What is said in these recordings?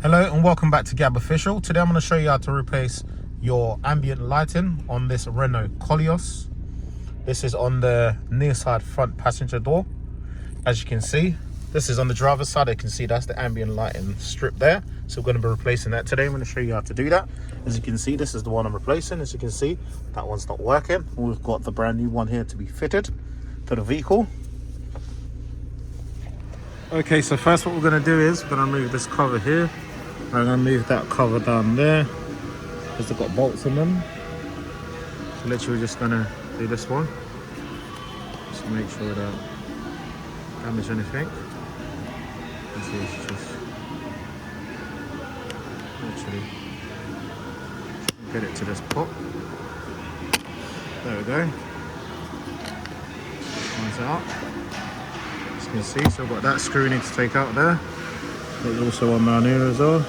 Hello and welcome back to Gab Official. Today I'm going to show you how to replace your ambient lighting on this Renault Koleos. This is on the near side front passenger door. As you can see, this is on the driver's side. You can see that's the ambient lighting strip there. So we're going to be replacing that today. I'm going to show you how to do that. As you can see, this is the one I'm replacing. As you can see, that one's not working. We've got the brand new one here to be fitted to the vehicle. Okay, so first what we're going to do is we're going to remove this cover here. I'm going to move that cover down there because they've got bolts in them. So literally we're just going to do this one. Just to make sure we don't damage anything. You see, it's just literally get it to this pop. There we go. One's out. As you can see, so I've got that screw we need to take out there. There's also one down here as well.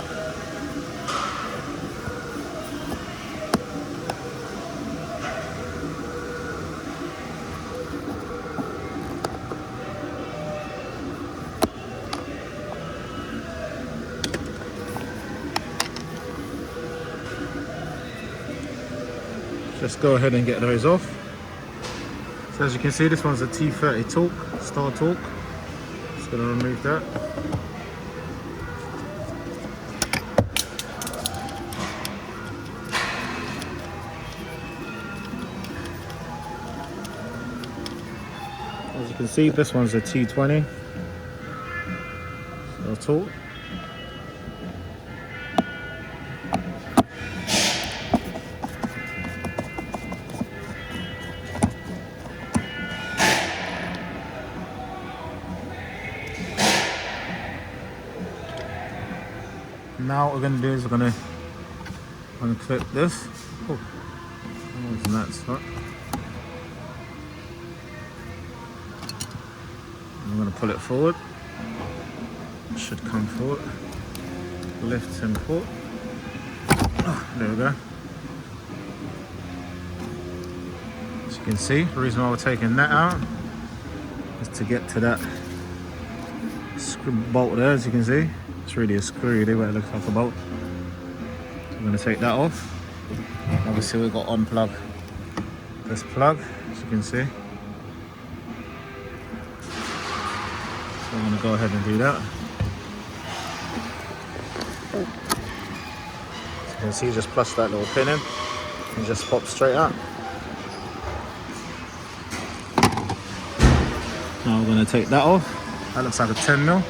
Just go ahead and get those off. So as you can see, this one's a T30 torque, star torque. Just going to remove that. As you can see, this one's a T20 star torque. Now what we're going to do is we're going to unclip this. Oh, that's not. I'm going to pull it forward. It should come forward. Lift and pull. Oh, there we go. As you can see, the reason why we're taking that out is to get to that screw bolt there. As you can see, it's really a screw there, but it looks like a bolt. So I'm going to take that off. Obviously we've got to unplug this plug, as you can see. So I'm going to go ahead and do that. As you can see, just push that little pin in and just pop straight out. Now we're going to take that off. That looks like a 10mm.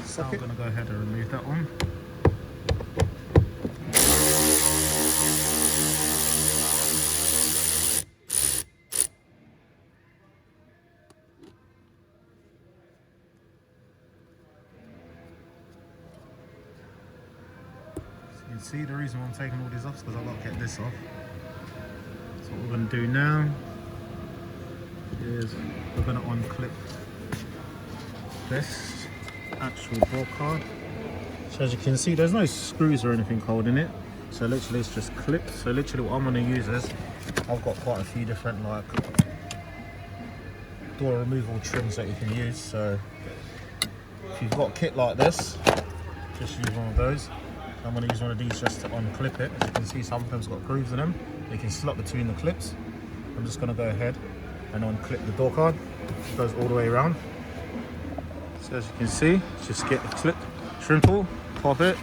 So I'm going to go ahead and remove that one. So you can see the reason why I'm taking all these off is because I've got to get this off. So what we're going to do now is we're going to unclip this actual door card. So as you can see, there's no screws or anything holding it, so literally it's just clipped. So literally what I'm going to use is I've got quite a few different like door removal trims that you can use. So if you've got a kit like this, just use one of those. I'm going to use one of these just to unclip it. As you can see, some of them's got grooves in them. They can slot between the clips. I'm just going to go ahead and unclip the door card. It goes all the way around. So as you can see, just get the clip, trim tool, pop it.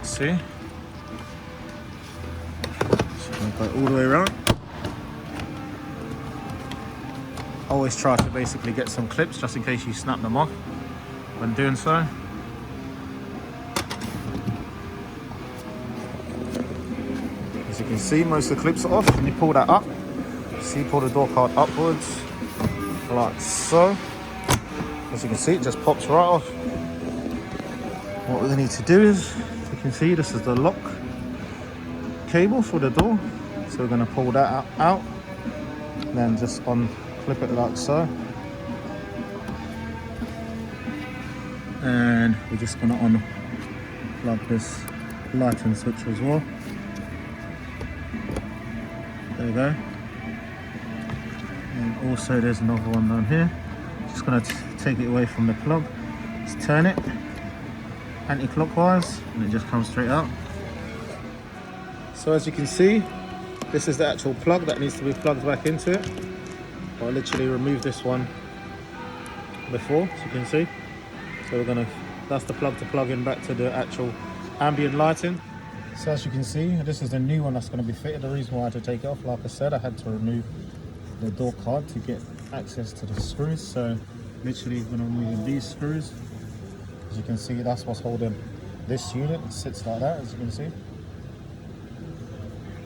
See? So I'm going to go all the way around. Always try to basically get some clips just in case you snap them off when doing so. As you can see, most of the clips are off, and you pull that up. See, pull the door card upwards, like so. As you can see, it just pops right off. What we're going to need to do is, you can see this is the lock cable for the door. So we're going to pull that out and then just unclip it like so. And we're just going to unplug this lighting switch as well. There we go. And also there's another one down here. Just going to take it away from the plug. Just turn it. anti-clockwise, and it just comes straight out. So as you can see, this is the actual plug that needs to be plugged back into it. I literally removed this one before, as you can see. So that's the plug to plug in back to the actual ambient lighting. So as you can see, this is the new one that's going to be fitted. The reason why I had to take it off, like I said, I had to remove the door card to get access to the screws. So literally going to remove these screws. As you can see, that's what's holding this unit. It sits like that, as you can see.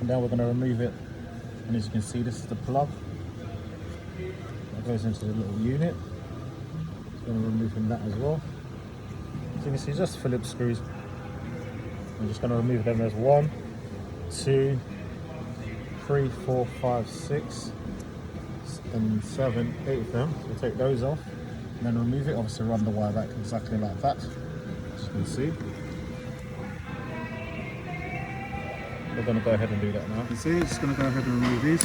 And now we're going to remove it. And as you can see, this is the plug that goes into the little unit. So I'm going to remove from that as well. As you can see, just Phillips screws. I'm just going to remove them as 1, 2, 3, 4, 5, 6, and 7, 8 of them. So we'll take those off and then remove it. Obviously run the wire back exactly like that, as you can see. We're going to go ahead and do that now. You see, just going to go ahead and remove these.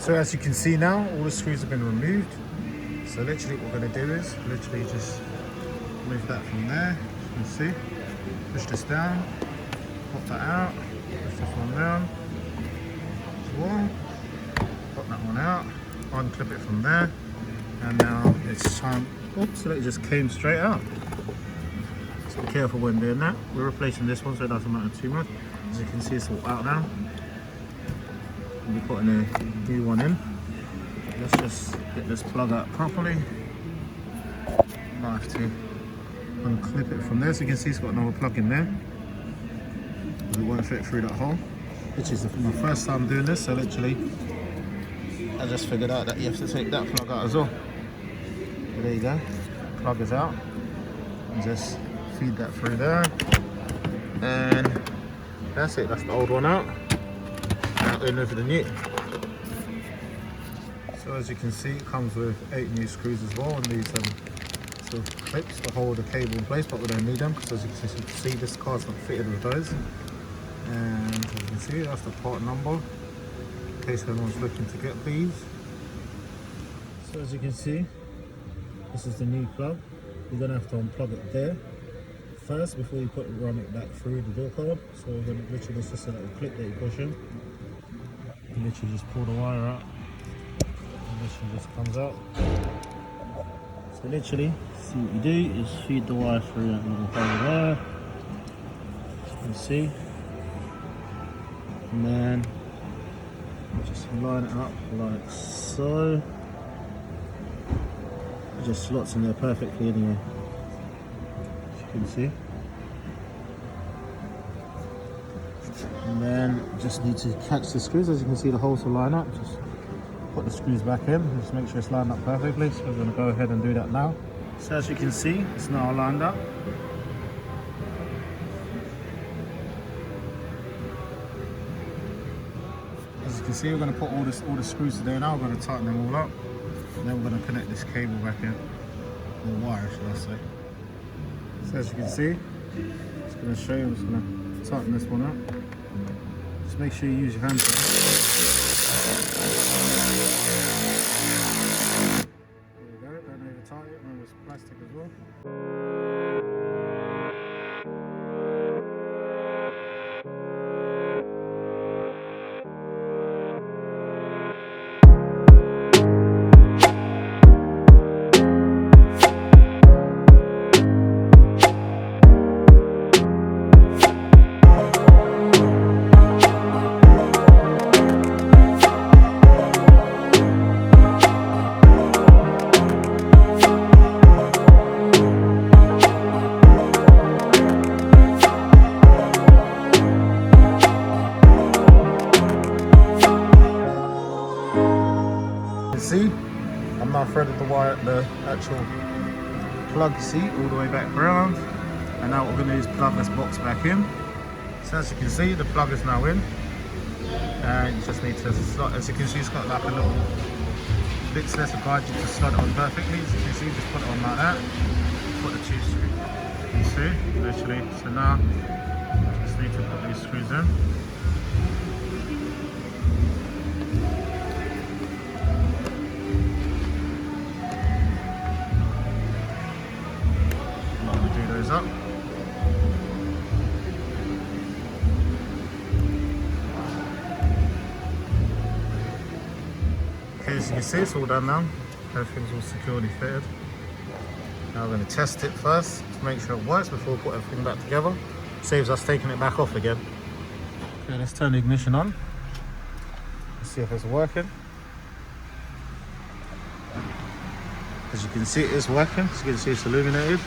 So as you can see now, all the screws have been removed. So literally what we're going to do is literally just remove that from there. You can see, push this down, pop that out, push this one down, pop that one out, unclip it from there, and now it's time. Oops, so it just came straight out. So be careful when doing that. We're replacing this one so it doesn't matter too much. As you can see, it's all out now. We'll be putting a new one in. Let's just get this plug out properly. I have to unclip it from there. So you can see it's got another plug in there. It won't fit through that hole, which is my first time doing this. So literally, I just figured out that you have to take that plug out as well. But there you go. Plug is out. And just feed that through there. And that's it. That's the old one out. In over the new. So as you can see, it comes with 8 new screws as well, and these sort of clips to hold the cable in place, but we don't need them because as you can see, this car's not fitted with those. And as you can see, that's the part number in case anyone's looking to get these. So as you can see, this is the new plug. You're going to have to unplug it there first before you run it back through the door card. So we're going to literally, it's just a little clip that you push in. You literally just pull the wire out and this one just comes out. So literally, see what you do is feed the wire through that little hole there, as you can see, and then just line it up like so. It just slots in there perfectly anyway, as you can see. And then just need to catch the screws. As you can see, the holes will line up. Just put the screws back in, just make sure it's lined up perfectly. So we're going to go ahead and do that now. So as you can see, it's now lined up. As you can see, we're going to put all the screws today now. We're going to tighten them all up, and then we're going to connect this cable back in, or wire should I say. So as you can see, it's going to show you. I'm just going to tighten this one up. Just make sure you use your hands. There we go, don't over tighten it, remember it's plastic as well. See, I'm now threaded the wire, the actual plug, you see, all the way back around. And now what we're going to do is plug this box back in. So as you can see, the plug is now in. And you just need to slot, as you can see, it's got like a little bits there to guide you to slot it on perfectly. As you can see, just put it on like that. Put the two screws, you see, literally. So now, just need to put these screws in. I'm going to do those up. Okay, as you can see, it's all done now. Everything's all securely fitted. Now we're going to test it first to make sure it works before we put everything back together. Saves us taking it back off again. Okay, let's turn the ignition on. Let's see if it's working. As you can see, it is working. As you can see, it's illuminated.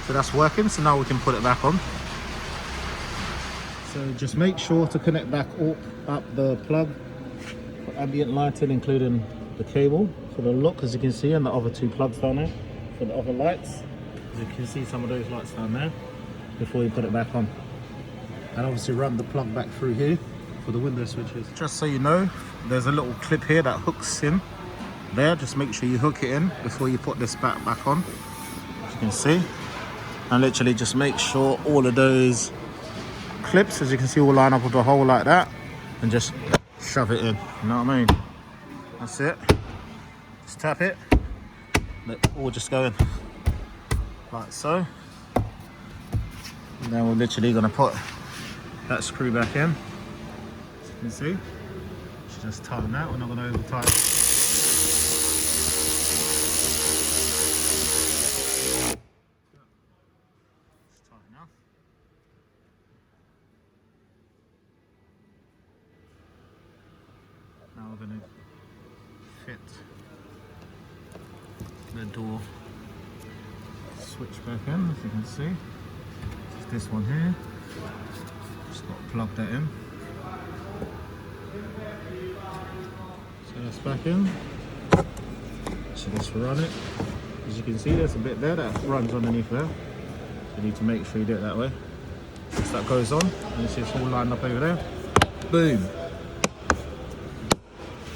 So that's working. So now we can put it back on. So just make sure to connect back up the plug for ambient lighting, including the cable for the lock, as you can see, and the other two plugs down there for the other lights. As you can see, some of those lights down there before you put it back on. And obviously run the plug back through here for the window switches. Just so you know, there's a little clip here that hooks in there. Just make sure you hook it in before you put this back on, as you can see. And literally just make sure all of those clips, as you can see, all line up with the hole like that, and just shove it in, you know what I mean? That's it. Just tap it, let it all just go in like so. And then we're literally going to put that screw back in, as you can see. Just tighten that, we're not going to over tighten. Just tighten now. Now we're going to fit the door switch back in, as you can see. Just this one here. Just got to plug that in. So that's back in. So just run it. As you can see, there's a bit there that runs underneath there. You need to make sure you do it that way. Once that goes on, and you see it's all lined up over there. Boom.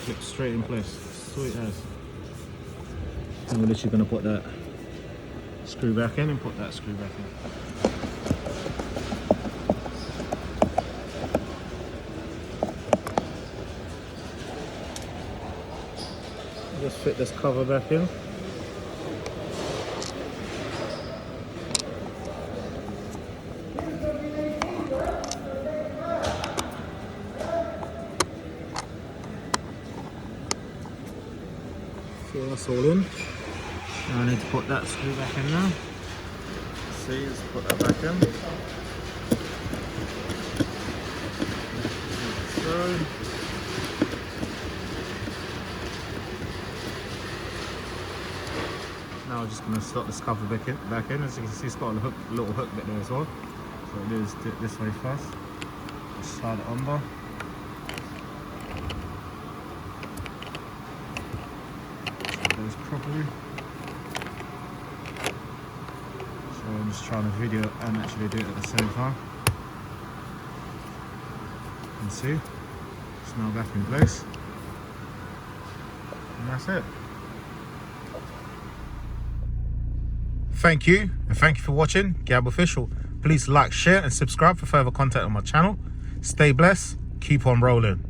Clip straight in place. Sweet as. And we're literally going to put that screw back in and put that screw back in. Just fit this cover back in. So that's all in. Now I need to put that screw back in now. See, let's put that back in. So. Now we're just going to slot this cover back in. As you can see, it's got a little hook bit there as well. So we'll do it this way first. Just slide it under. Goes properly. So I'm just trying to video and actually do it at the same time. You can see it's now back in place, and that's it. Thank you, and thank you for watching Gab Official. Please like, share and subscribe for further content on my channel. Stay blessed, keep on rolling.